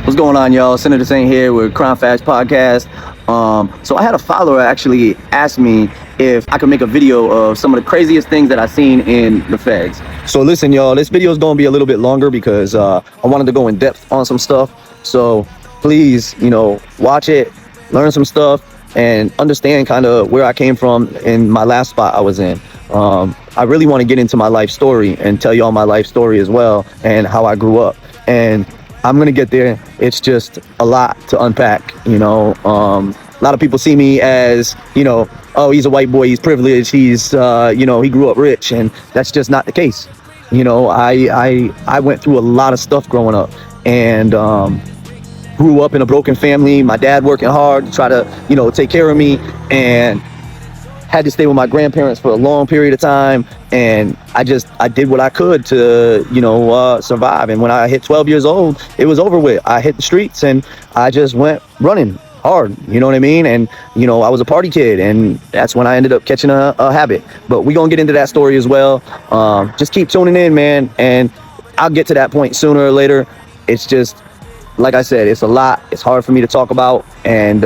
What's going on, y'all? Senator Saint here with Crime Facts Podcast. So I had a follower actually ask me if I could make a video of some of the craziest things that I've seen in the feds. So listen, y'all, this video is going to be a little bit longer because I wanted to go in depth on some stuff. So please, watch it, learn some stuff, and understand kind of where I came from in my last spot I was in. I really want to get into my life story and tell y'all my life story as well and how I grew up. And I'm going to get there. It's just a lot to unpack, A lot of people see me as, oh, he's a white boy, he's privileged, he's, he grew up rich, and that's just not the case. I went through a lot of stuff growing up and grew up in a broken family. My dad working hard to try to, take care of me, and had to stay with my grandparents for a long period of time. And I did what I could to, survive. And when I hit 12 years old, it was over with. I hit the streets and I just went running hard, you know what I mean? And, I was a party kid, and that's when I ended up catching a habit. But we're going to get into that story as well. Just keep tuning in, man. And I'll get to that point sooner or later. It's just, like I said, it's a lot. It's hard for me to talk about. And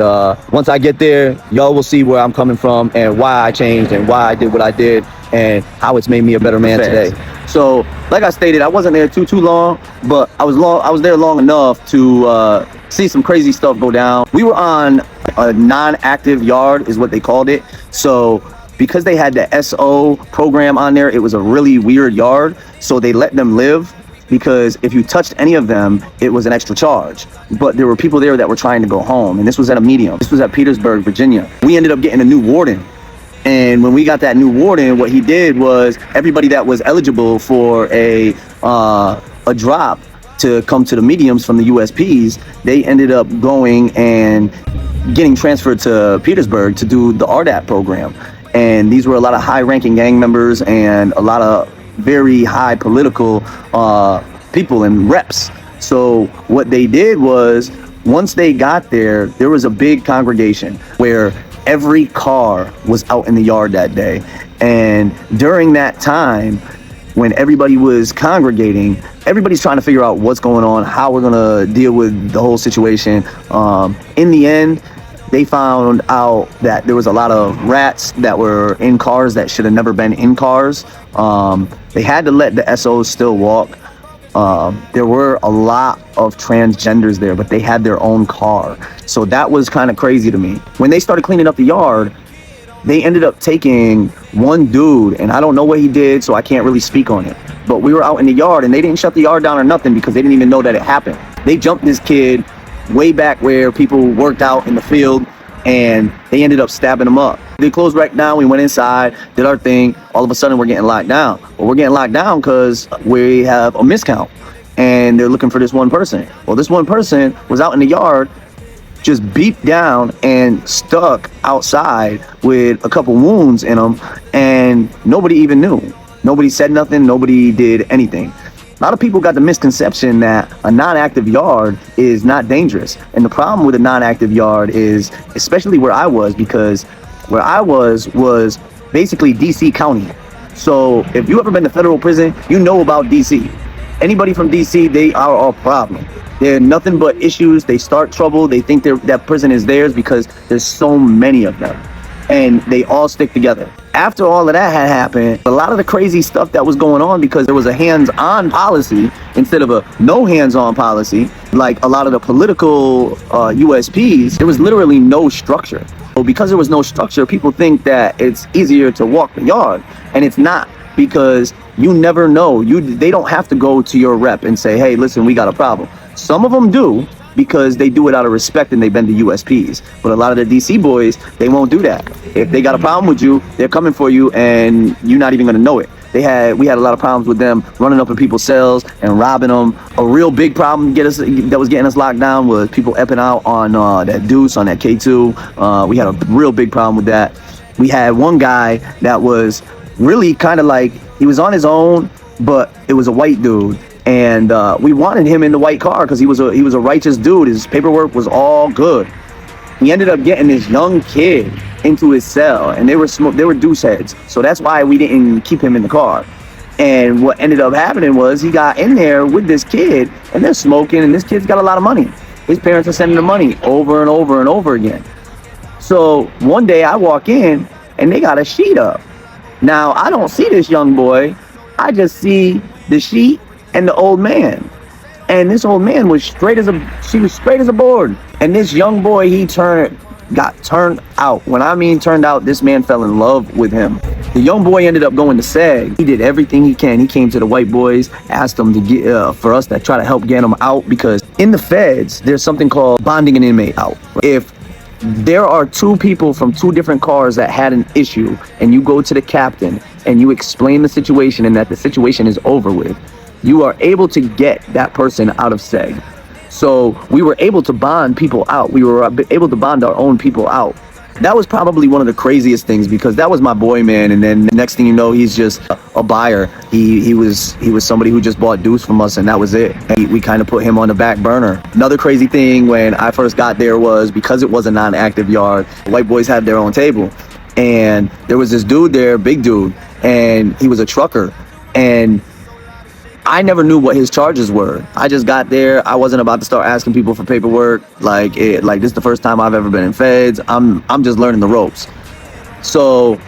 once I get there, y'all will see where I'm coming from and why I changed and why I did what I did and how it's made me a better man today. So, like I stated, I wasn't there too long, but I was there long enough to see some crazy stuff go down. We were on a non-active yard is what they called it. So because they had the SO program on there, it was a really weird yard. So they let them live, because if you touched any of them, it was an extra charge. But there were people there that were trying to go home, and this was at a medium. This was at Petersburg, Virginia. We ended up getting a new warden. And when we got that new warden, what he did was everybody that was eligible for a drop to come to the mediums from the USPs, they ended up going and getting transferred to Petersburg to do the RDAP program. And these were a lot of high-ranking gang members and a lot of very high political people and reps. So what they did was, once they got there, there was a big congregation where every car was out in the yard that day. And during that time, when everybody was congregating, everybody's trying to figure out what's going on, how we're gonna deal with the whole situation. In the end, they found out that there was a lot of rats that were in cars that should have never been in cars. They had to let the SOs still walk. There were a lot of transgenders there, but they had their own car. So that was kind of crazy to me. When they started cleaning up the yard, they ended up taking one dude, and I don't know what he did, so I can't really speak on it. But we were out in the yard, and they didn't shut the yard down or nothing because they didn't even know that it happened. They jumped this kid way back where people worked out in the field, and they ended up stabbing him up. They closed right down. We went inside, did our thing. All of a sudden, we're getting locked down. Well, we're getting locked down because we have a miscount, and they're looking for this one person. Well, this one person was out in the yard, just beat down and stuck outside with a couple wounds in him, and nobody even knew. Nobody said nothing. Nobody did anything. A lot of people got the misconception that a non-active yard is not dangerous. And the problem with a non-active yard is, especially where I was, because where I was basically DC County. So if you ever been to federal prison, you know about DC. Anybody from DC, they are a problem. They're nothing but issues. They start trouble. They think that prison is theirs because there's so many of them. And they all stick together. After all of that had happened, a lot of the crazy stuff that was going on, because there was a hands-on policy instead of a no hands-on policy, like a lot of the political USPs, there was literally no structure. So because there was no structure, people think that it's easier to walk the yard, and it's not, because you never know. They don't have to go to your rep and say, hey, listen, we got a problem. Some of them do, because they do it out of respect and they've been to USPs. But a lot of the DC boys, they won't do that. If they got a problem with you, they're coming for you, and you're not even gonna know it. We had a lot of problems with them running up in people's cells and robbing them. A real big problem that was getting us locked down was people epping out on that Deuce, on that K2. We had a real big problem with that. We had one guy that was really kind of like, he was on his own, but it was a white dude. And we wanted him in the white car because he was a righteous dude. His paperwork was all good. He ended up getting this young kid into his cell, and they were deuce heads. So that's why we didn't keep him in the car. And what ended up happening was he got in there with this kid, and they're smoking, and this kid's got a lot of money. His parents are sending him money over and over and over again. So one day I walk in and they got a sheet up. Now I don't see this young boy. I just see the sheet and the old man. And this old man was straight as a board. And this young boy, got turned out. When I mean turned out, this man fell in love with him. The young boy ended up going to SEG. He did everything he can. He came to the white boys, asked them to get for us to try to help get him out, because in the feds, there's something called bonding an inmate out. If there are two people from two different cars that had an issue, and you go to the captain and you explain the situation and that the situation is over with, you are able to get that person out of SEG. So we were able to bond people out. We were able to bond our own people out. That was probably one of the craziest things, because that was my boy, man. And then the next thing you know, he's just a buyer. He was somebody who just bought deuce from us, and that was it. And we kind of put him on the back burner. Another crazy thing when I first got there was, because it was a non-active yard, white boys had their own table. And there was this dude there, big dude, and he was a trucker. And I never knew what his charges were. I just got there. I wasn't about to start asking people for paperwork. Like this is the first time I've ever been in feds. I'm just learning the ropes. So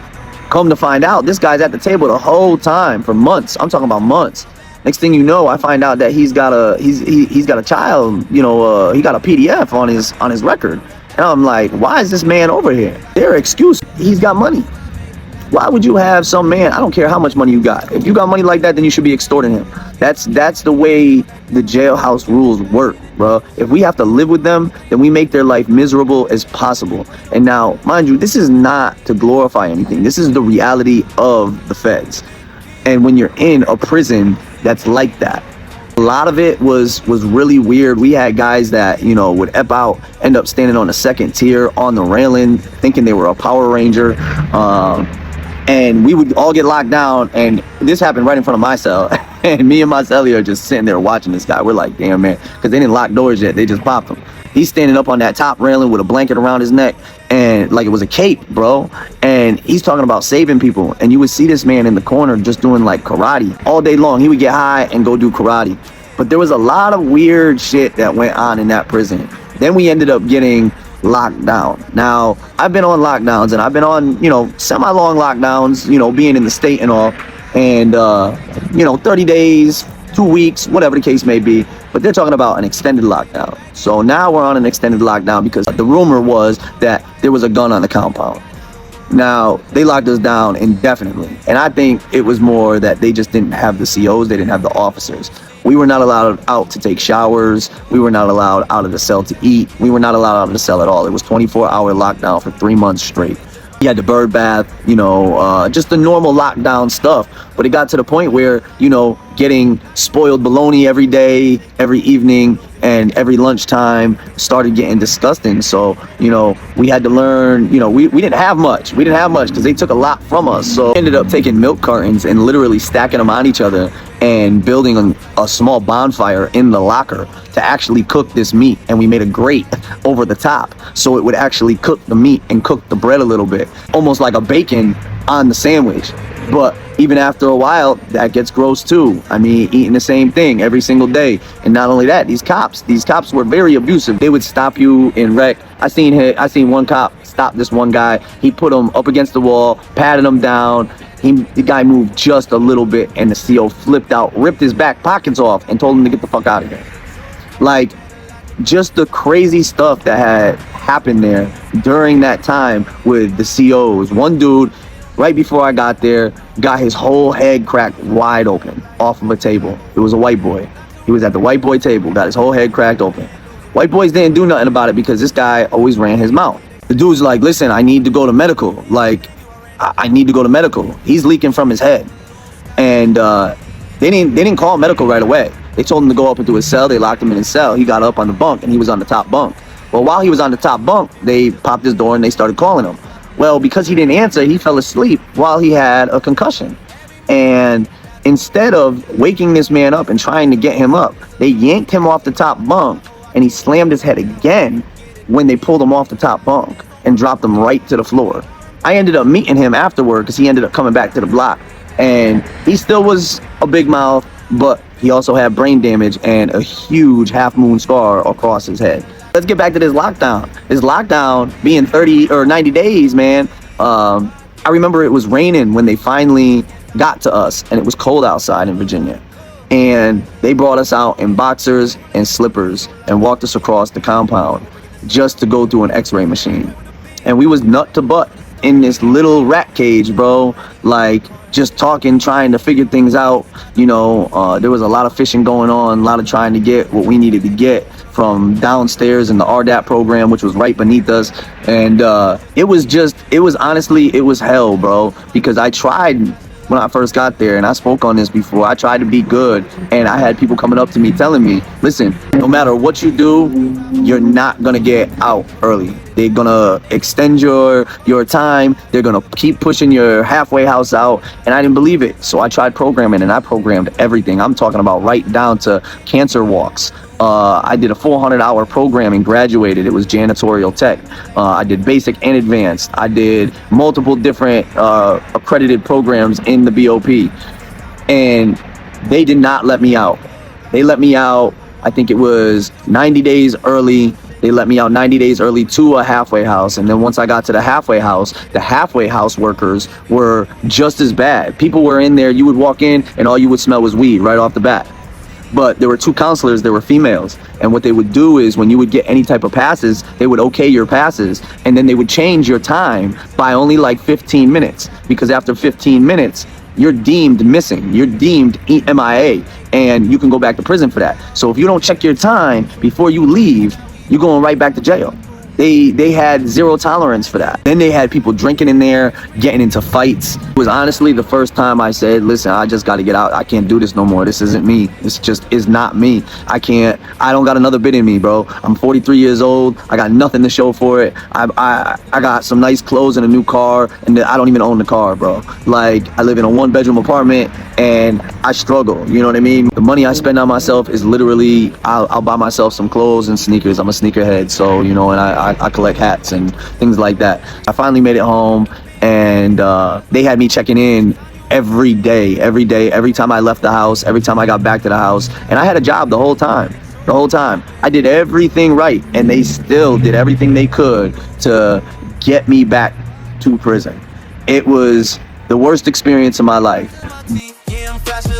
come to find out, this guy's at the table the whole time for months. I'm talking about months. Next thing you know, I find out that he's got a child, he got a PDF on his record. And I'm like, why is this man over here? Their excuse, he's got money. Why would you have some man? I don't care how much money you got. If you got money like that, then you should be extorting him. That's the way the jailhouse rules work, bro. If we have to live with them, then we make their life miserable as possible. And now, mind you, this is not to glorify anything. This is the reality of the feds. And when you're in a prison that's like that, a lot of it was really weird. We had guys that, would end up standing on the second tier on the railing, thinking they were a Power Ranger. And we would all get locked down, and this happened right in front of my cell. And me and my cellie are just sitting there watching this guy. We're like, damn, man, because they didn't lock doors yet. They just popped him. He's standing up on that top railing with a blanket around his neck, and like it was a cape, bro. And he's talking about saving people. And you would see this man in the corner just doing like karate all day long. He would get high and go do karate. But there was a lot of weird shit that went on in that prison. Then we ended up getting locked down. Now, I've been on lockdowns, and I've been on, semi-long lockdowns, being in the state and all, and 30 days, 2 weeks, whatever the case may be. But they're talking about an extended lockdown. So now we're on an extended lockdown because the rumor was that there was a gun on the compound. Now, they locked us down indefinitely, and I think it was more that they just didn't have the COs, they didn't have the officers. We were not allowed out to take showers. We were not allowed out of the cell to eat. We were not allowed out of the cell at all. It was 24-hour lockdown for 3 months straight. You had the bird bath, just the normal lockdown stuff. But it got to the point where, getting spoiled bologna every day, every evening, and every lunchtime started getting disgusting. So, we had to learn, we didn't have much. We didn't have much because they took a lot from us. So we ended up taking milk cartons and literally stacking them on each other and building a small bonfire in the locker to actually cook this meat. And we made a grate over the top so it would actually cook the meat and cook the bread a little bit, almost like a bacon on the sandwich. But even after a while, that gets gross too. I mean, eating the same thing every single day. And not only that, these cops were very abusive. They would stop you in rec. I seen one cop stop this one guy. He put him up against the wall, patted him down. The guy moved just a little bit, and the CO flipped out, ripped his back pockets off, and told him to get the fuck out of here. Like, just the crazy stuff that had happened there during that time with the COs. One dude, right before I got there, got his whole head cracked wide open off of a table. It was a white boy. He was at the white boy table, got his whole head cracked open. White boys didn't do nothing about it because this guy always ran his mouth. The dude's like, listen, I need to go to medical. Like, I need to go to medical. He's leaking from his head. And they didn't call medical right away. They told him to go up into his cell. They locked him in his cell. He got up on the bunk, and he was on the top bunk. Well, while he was on the top bunk, they popped his door and they started calling him. Well, because he didn't answer, he fell asleep while he had a concussion. And instead of waking this man up and trying to get him up, they yanked him off the top bunk, and he slammed his head again when they pulled him off the top bunk and dropped him right to the floor. I ended up meeting him afterward because he ended up coming back to the block. And he still was a big mouth, but He also had brain damage and a huge half moon scar across his head. Let's get back to this lockdown. This lockdown being 30 or 90 days, man. I remember it was raining when they finally got to us, and it was cold outside in Virginia. And they brought us out in boxers and slippers and walked us across the compound just to go through an x-ray machine. And we was nut to butt in this little rat cage, bro, like just talking, trying to figure things out. You know, there was a lot of fishing going on, a lot of trying to get what we needed to get from downstairs in the RDAP program, which was right beneath us. And it was honestly, it was hell, bro, because I tried when I first got there, and I spoke on this before, I tried to be good, and I had people coming up to me telling me, listen, no matter what you do, you're not gonna get out early. They're gonna extend your time. They're gonna keep pushing your halfway house out. And I didn't believe it. So I tried programming, and I programmed everything. I'm talking about right down to cancer walks. I did a 400-hour program and graduated. It was janitorial tech. I did basic and advanced. I did multiple different accredited programs in the BOP. And they did not let me out. They let me out, I think it was 90 days early. They let me out 90 days early to a halfway house. And then once I got to the halfway house workers were just as bad. People were in there, you would walk in and all you would smell was weed right off the bat. But there were two counselors, they were females. And what they would do is when you would get any type of passes, they would okay your passes. And then they would change your time by only like 15 minutes. Because after 15 minutes, you're deemed missing. You're deemed MIA. And you can go back to prison for that. So if you don't check your time before you leave, you're going right back to jail. They had zero tolerance for that. Then they had people drinking in there, getting into fights. It was honestly the first time I said, listen, I just got to get out. I can't do this no more. This isn't me. This just is not me. I don't got another bit in me, bro. I'm 43 years old. I got nothing to show for it. I got some nice clothes and a new car, and I don't even own the car, bro. Like, I live in a 1-bedroom apartment, and I struggle, you know what I mean? The money I spend on myself is literally, I'll buy myself some clothes and sneakers. I'm a sneakerhead, so, you know, and I collect hats and things like that. I finally made it home, and they had me checking in every day, every time I left the house, every time I got back to the house. And I had a job the whole time. I did everything right, and they still did everything they could to get me back to prison. It was the worst experience of my life.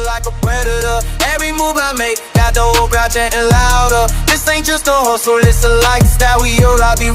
Like a predator, every move I make got the whole crowd chanting louder. This ain't just a hustle, it's a lifestyle. We all I be